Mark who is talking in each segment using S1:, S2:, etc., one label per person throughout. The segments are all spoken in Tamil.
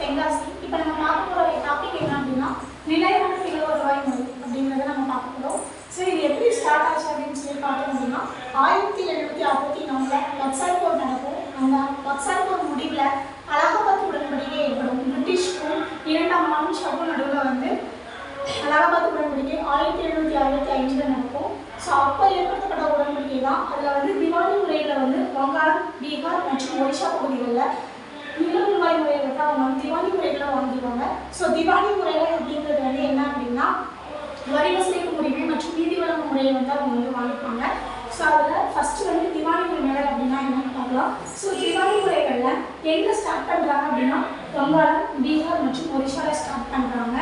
S1: தென்காசி. இப்போ நம்ம பார்க்க போகிற டாபிக் என்ன அப்படின்னா நிலையான நில வருவாய் முறை அப்படிங்கிறத நம்ம பார்க்க போகிறோம். ஸோ இது எப்படி ஸ்டார்ட் ஆச்சு அப்படின்னு சொல்லி பார்த்தோம் அப்படின்னா 1764 வக்சாய் போர் நடக்கும். அந்த வக்சாய் போர் முடிவில் அலகாபாத் உடன்படிக்கை ஏற்படும். பிரிட்டிஷ்க்கும் இரண்டாம் மாநிலம் நடுவில் வந்து அலகாபாத் உடன்படிக்கை 1765 நடக்கும். ஸோ அப்போ ஏற்படுத்தப்பட்ட உடன்படிக்கை தான். அதில் வந்து திவானி முறையில் வந்து வங்காளம், பீகார் மற்றும் ஒடிஷா பகுதிகளில் நில வருவாய் முறையை வந்து அவங்க வந்து திவானி முறைகளை வாங்கிடுவாங்க. ஸோ திவானி முறைகள் அப்படிங்கிறது வந்து என்ன அப்படின்னா வரி வசூலிக்கும் உரிமை மற்றும் நீதி வழங்கும் முறையை வந்து அவங்க வந்து வாங்கிப்பாங்க. ஸோ அதில் ஃபஸ்ட்டு வந்து திவானி முறைகள் அப்படின்னா என்னன்னு பார்க்கலாம். ஸோ திவானி முறைகளில் எங்கே ஸ்டார்ட் பண்ணுறாங்க அப்படின்னா வங்காளம், பீகார் மற்றும் ஒடிஷாவில் ஸ்டார்ட் பண்ணுறாங்க.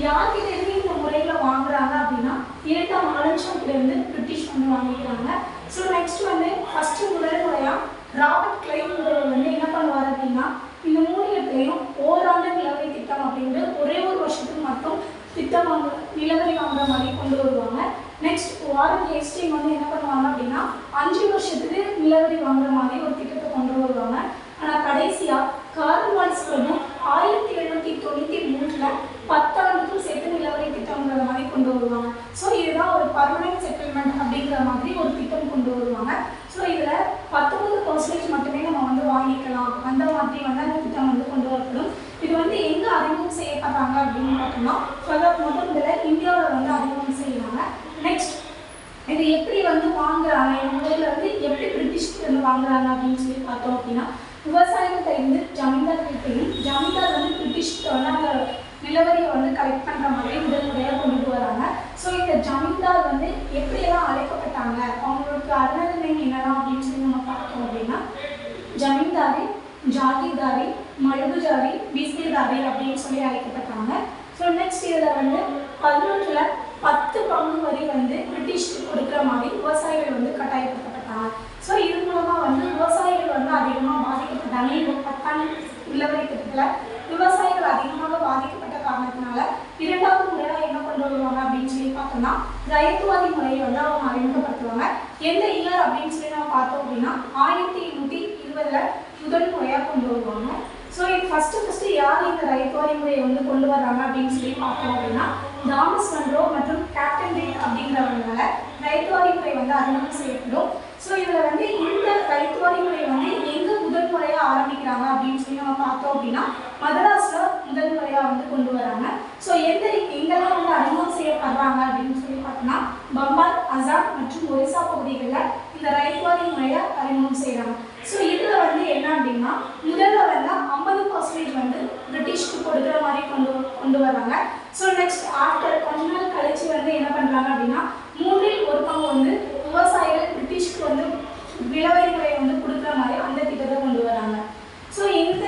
S1: யார்கிட்ட இருந்து இந்த முறைகளை வாங்குறாங்க அப்படின்னா இரண்டாம் ஆலன்ஷாக்கிலேருந்து பிரிட்டிஷ் வந்து வாங்கிக்கிறாங்க. ஸோ நெக்ஸ்ட் வந்து ஃபஸ்ட்டு முதல் முறையாக ராபர்ட் கிளைவ் வந்து என்ன பண்ணுவார் அப்படின்னா இந்த 3 இடத்துலையும் ஓராண்டு நிலவரி திட்டம் அப்படின்ட்டு ஒரே ஒரு வருஷத்துக்கு மட்டும் திட்டம் நிலவரி வாங்குற மாதிரி கொண்டு வருவாங்க. நெக்ஸ்ட் வாரன் ஹேஸ்டிங் வந்து என்ன பண்ணுவாங்க அப்படின்னா 5 வருஷத்துக்கு நிலவரி வாங்குற மாதிரி ஒரு திட்டத்தை கொண்டு வருவாங்க. ஆனால் கடைசியாக கார்ல் வால்ஸ் வந்து 1793 10 ஆண்டுக்கும் சேர்த்து நிலவரி திட்டம்ங்கிற மாதிரி கொண்டு வருவாங்க. ஸோ இதுதான் ஒரு பர்மனன்ட் செட்டில்மெண்ட் அப்படிங்கிற மாதிரி ஒரு திட்டம் கொண்டு வருவாங்க. ஸோ இதில் 19% மட்டுமே நம்ம வந்து வாங்கிக்கலாம் அந்த மாதிரி வந்து அந்த திட்டம் வந்து கொண்டு வரப்படும். இது வந்து எங்கே அறிமுகம் செய்யப்படுறாங்க அப்படின்னு பார்த்தோம்னா முதல்ல இந்தியாவில் வந்து அறிமுகம் செய்யறாங்க. நெக்ஸ்ட் இது எப்படி வந்து வாங்குறாங்க, முதல்ல வந்து எப்படி பிரிட்டிஷ்க்கு வந்து வாங்குறாங்க அப்படின்னு சொல்லி பார்த்தோம் அப்படின்னா விவசாயிகள்கிட்ட இருந்து ஜமீன்தார்கிட்டையும், ஜமீன்தார் வந்து பிரிட்டிஷ்கிட்ட வந்து அந்த நிலவரியை வந்து கலெக்ட் பண்ணுற மாதிரி முதல் முறையாக கொண்டுட்டு வராங்க. ஸோ இந்த ஜமீன்தார் வந்து எப்படியெல்லாம் அழைக்கப்பட்டாங்க, அவங்களுக்கு அருணாநிலை என்னெல்லாம் அப்படின்னு சொல்லி நம்ம பார்த்தோம் அப்படின்னா ஜமீன்தாரி, ஜாகிர்தாரி, மழுகுஜாரி, பிஸ்மில்தாரி அப்படின்னு சொல்லி அழைக்கப்பட்டாங்க. ஸோ நெக்ஸ்ட் இதில் வந்து 11ல் 10 பங்கு வரி வந்து பிரிட்டிஷ்க்கு கொடுக்குற மாதிரி விவசாயிகள் வந்து கட்டாயப்படுத்தப்பட்டாங்க. ஸோ இது மூலமாக வந்து விவசாயிகள் வந்து அதிகமாக பாதிக்கப்பட்டாங்க. இந்த 10ஆண்டு நிலவரி திட்டத்தில் விவசாயிகள் அதிகமாக பாதிக்கப்பட்ட காரணத்தினால இரண்டாவது முறையாக என்ன கொண்டு வருவாங்க அப்படின்னு சொல்லி பார்த்தோம்னா ரயத்வாதி முறையை வந்து அவங்க அறிமுகப்படுத்துவாங்க. எந்த இயர் அப்படின்னு சொல்லி நம்ம பார்த்தோம் அப்படின்னா 1820 முதல் முறையாக கொண்டு வருவாங்க. ஸோ இது ஃபஸ்ட்டு யார் இந்த ரயத்வாதி முறையை வந்து கொண்டு வர்றாங்க அப்படின்னு சொல்லி பார்த்தோம் அப்படின்னா தாமஸ் மன்ரோ மற்றும் கேப்டன் ரீட் அப்படிங்கிறவங்களால ரயத்வாதி முறை வந்து அறிமுகம் செய்யப்படும். ஸோ இதில் வந்து இந்த ரயத்வாதி முறை வந்து எங்கே முதல் முறையாக ஆரம்பிக்கிறாங்க அப்படின்னு சொல்லி நம்ம பார்த்தோம் அப்படின்னா மதராஸில் முதல் முறையாக வந்து கொண்டு வராங்க. ஸோ எங்கெல்லாம் வந்து அறிமுகம் செய்யப்படுறாங்க அப்படின்னு சொல்லி பார்த்தோம்னா பம்பாய், அசாம் மற்றும் ஒரிசா பகுதிகளில் இந்த ரயத்வாதி முறையை அறிமுகம் செய்கிறாங்க. ஸோ இதில் வந்து என்ன அப்படின்னா முதல்ல வந்து 50% வந்து பிரிட்டிஷ்க்கு கொடுக்குற மாதிரி கொண்டு வராங்க. ஸோ நெக்ஸ்ட் ஆஃப்டர் கொஞ்ச நாள் கழிச்சு வந்து என்ன பண்ணுறாங்க அப்படின்னா 3ல் 1 பங்கு வந்து விவசாயிகள் பிரிட்டிஷ்க்கு வந்து நிலவரி முறையை வந்து கொடுக்குற மாதிரி அந்த திட்டத்தை கொண்டு வராங்க. ஸோ இந்த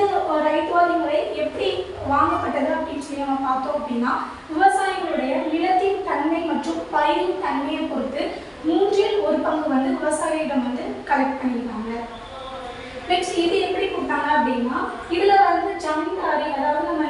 S1: ரயத்வாதி முறை எப்படி வாங்கப்பட்டது அப்படின்னு சொல்லி நம்ம பார்த்தோம் அப்படின்னா விவசாயிகளுடைய நிலத்தின் தன்மை மற்றும் பயிரின் தன்மையை பொறுத்து 3ல் 1 பங்கு வந்து விவசாயிகளிடம் வந்து கலெக்ட் பண்ணியிருக்காங்க. நெக்ஸ்ட் இது எப்படி கொடுத்தாங்க அப்படின்னா இதில் வந்து ஜமீன்தாரி, அதாவது நம்ம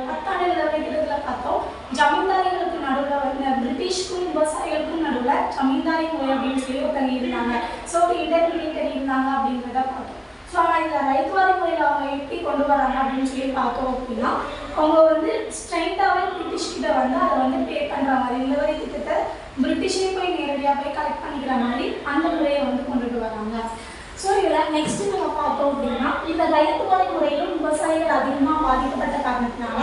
S1: 10ஆண்டு நிலவரி திட்டத்தில் பார்த்தோம் ஜமீன்தாரிகளுக்கு நடுவில் வந்து பிரிட்டிஷ்க்கும் விவசாயிகளுக்கும் நடுவில் ஜமீன்தாரி முறை அப்படின்னு சொல்லி ஒருத்தங்க இருந்தாங்க. ஸோ இன்டர்மீடியேட்டர் இருந்தாங்க அப்படின்றத பார்த்தோம். ஸோ ஆனால் இதில் ரயத்வாதி முறையில் அவங்க எப்படி கொண்டு வராங்க அப்படின்னு சொல்லி பார்த்தோம் அப்படின்னா அவங்க வந்து ஸ்ட்ரைட்டாகவே பிரிட்டிஷ்கிட்ட வந்து அதை வந்து பே பண்ணுற மாதிரி நிலவரி திட்டத்தை பிரிட்டிஷே போய் நேரடியாக போய் கலெக்ட் பண்ணிக்கிற மாதிரி அந்த முறையை வந்து கொண்டுட்டு வராங்க. ஸோ இதில் நெக்ஸ்ட் நம்ம பார்த்தோம் அப்படின்னா இந்த ரயத்வாதி முறையிலும் விவசாயிகள் அதிகமாக பாதிக்கப்பட்ட காரணத்தினால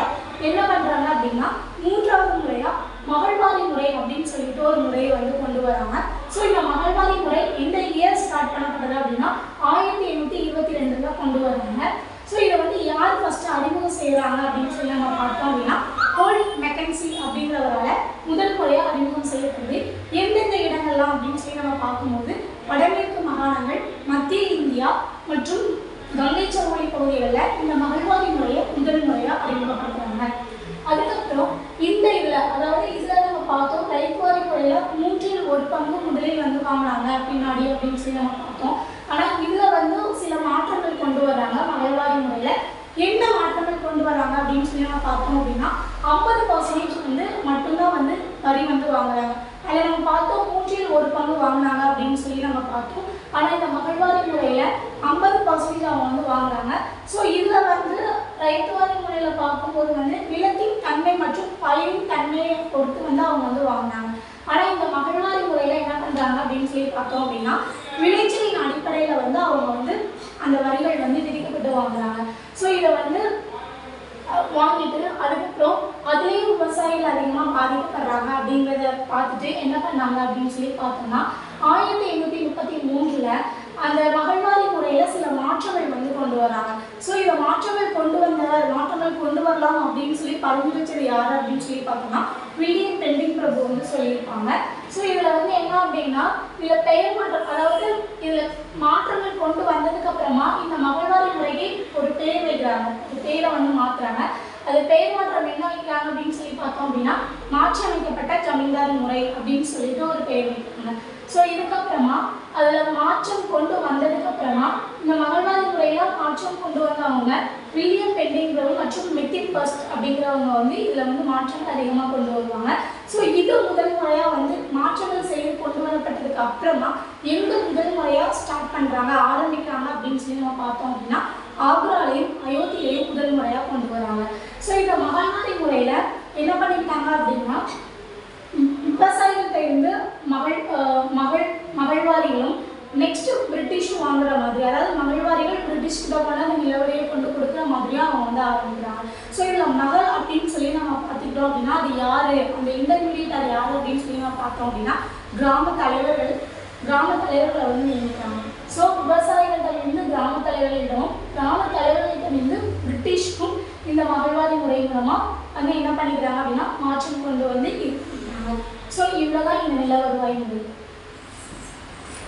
S1: என்ன பண்ணுறாங்க அப்படின்னா 3வது முறையாக மகள்வாரி முறை அப்படின்னு சொல்லிட்டு ஒரு முறையை வந்து கொண்டு வராங்க. ஸோ இந்த மகள்வாரி முறை எந்த இயர் ஸ்டார்ட் பண்ணப்படுது அப்படின்னா 1822 கொண்டு வராங்க. ஸோ இதை வந்து யார் ஃபஸ்ட்டு அறிமுகம் செய்கிறாங்க அப்படின்னு சொல்லி நம்ம பார்த்தோம் அப்படின்னா ஹோல் மெக்கன்சி அப்படிங்கிறவரால முதல் முறையாக அறிமுகம் செய்யப்படுது. எந்தெந்த இடங்கள்லாம் அப்படின்னு சொல்லி நம்ம பார்க்கும்போது வடமேற்கு மாகாணங்கள், மத்திய இந்தியா மற்றும் கங்கை சமவெளி பகுதிகளில் இந்த மகள்வாரி முறையை முதல் முறையாக அறிமுகப்படுத்துகிறாங்க. அதுக்கப்புறம் இந்த இதில் அதாவது இதில் நம்ம பார்த்தோம் ரயத்வாதி முறையில் 3ல் 1 பங்கு முதலில் வந்து வாங்கினாங்க பின்னாடி அப்படின்னு சொல்லி நம்ம பார்த்தோம். ஆனால் இதில் வந்து சில மாற்றங்கள் கொண்டு வராங்க மகள்வாரி முறையில். என்ன மாற்றங்கள் கொண்டு வராங்க அப்படின்னு சொல்லி நம்ம பார்த்தோம் அப்படின்னா 50% வந்து மட்டும்தான் வந்து வரி வந்து வாங்குறாங்க. அதில் நம்ம பார்த்தோம் 3ல் 1 பங்கு வாங்கினாங்க அப்படின்னு சொல்லி நம்ம பார்த்தோம். ஆனால் இந்த மகள்வாரி முறையில் 50% அவங்க வந்து வாங்குறாங்க. ஸோ இதில் வந்து ரைத்துவாரி முறையில் பார்க்கும்போது வந்து நிலத்தின் தன்மை மற்றும் பயிரின் தன்மையை பொறுத்து வந்து அவங்க வந்து வாங்கினாங்க. ஆனால் இந்த மகள்வாரி முறையில் என்ன பண்ணுறாங்க அப்படின்னு சொல்லி பார்த்தோம் அப்படின்னா விளைச்சலின் அடிப்படையில் வந்து அவங்க வந்து அந்த வரிகள் வந்து விதிக்கப்பட்டு வாங்குறாங்க. ஸோ இதை வந்து வாங்கிட்டு அதுக்கப்புறம் அதுலேயும் விவசாயிகள் அதிகமாக பாதிக்கப்படுறாங்க அப்படிங்கிறத பார்த்துட்டு என்ன பண்ணாங்க அப்படின்னு சொல்லி பார்த்தோம்னா 1833 அந்த மகள்வாரி முறையில் சில மாற்றங்கள் வந்து கொண்டு வராங்க. ஸோ இதை மாற்றங்கள் கொண்டு வரலாம் அப்படின்னு சொல்லி பரிந்துரைச்சது யார் அப்படின்னு சொல்லி பார்த்தோம்னா வில்லியம் பெண்டிங் பிரபு வந்து சொல்லியிருப்பாங்க. ஸோ இதில் வந்து என்ன அப்படின்னா இதில் பெயர் மாற்றம், அதாவது இதில் மாற்றங்கள் கொண்டு வந்ததுக்கு அப்புறமா இந்த மகள்வாரி முறைக்கு ஒரு பேர் வைக்கிறாங்க, ஒரு பேரை வந்து மாற்றுறாங்க. அது பெயர் மாற்றம் என்ன வைக்கிறாங்க அப்படின்னு சொல்லி பார்த்தோம் அப்படின்னா மாற்றி அமைக்கப்பட்ட ஜமீன்தாரி முறை அப்படின்னு சொல்லிட்டு ஒரு பேர் வைக்கிறாங்க. ஸோ இதுக்கப்புறமா அதில் மாற்றம் கொண்டு வந்ததுக்கு அப்புறமா இந்த மகள்வாரி முறையில் மாற்றம் கொண்டு வந்தவங்க வில்லியம் பெண்டிங் பிரபு மற்றும் மெத்தின் பர்ஸ்ட் அப்படிங்கிறவங்க வந்து இதில் வந்து மாற்றங்கள் அதிகமாக கொண்டு வருவாங்க. ஸோ இது முதல் முறையாக வந்து மாற்றங்கள் செய்து கொண்டு வரப்பட்டதுக்கு அப்புறமா எந்த முதல் முறையாக ஸ்டார்ட் பண்ணுறாங்க ஆரம்பிக்கிறாங்க அப்படின்னு சொல்லி நம்ம பார்த்தோம் அப்படின்னா ஆக்ராலையும் அயோத்தியிலையும் முதல் முறையாக கொண்டு வராங்க. ஸோ இந்த மகள்வாரி முறையில் என்ன பண்ணிட்டாங்க அப்படின்னா விவசாயிகள்கிட்ட இருந்து மகள்வாரிகளும் நெக்ஸ்ட் பிரிட்டிஷும் வாங்குற மாதிரி, அதாவது மகள்வாரிகள் பிரிட்டிஷ்கிட்ட கொண்டு அந்த நிலவரையை கொண்டு கொடுக்குற மாதிரியும் அவங்க வந்து ஆரம்பிக்கிறாங்க. ஸோ இதில் மகள் அப்படின்னு சொல்லி நம்ம பார்த்துக்கிட்டோம் அப்படின்னா அது யார், அந்த இன்டர்மீடியட் அது யார் அப்படின்னு சொல்லி நம்ம பார்த்தோம் அப்படின்னா கிராம தலைவர்களை வந்து நியமிக்கிறாங்க. ஸோ விவசாயிகள்கிட்ட கிராம தலைவர்களிடம், கிராம தலைவர்களிடம் பிரிட்டிஷ்க்கும் இந்த மகள்வாரி முறை மூலமாக வந்து என்ன பண்ணிக்கிறாங்க அப்படின்னா மாற்றம் கொண்டு வந்து இருக்கிறாங்க. ஸோ இவ்வளோதான் இந்த நில வருவாய் முறை.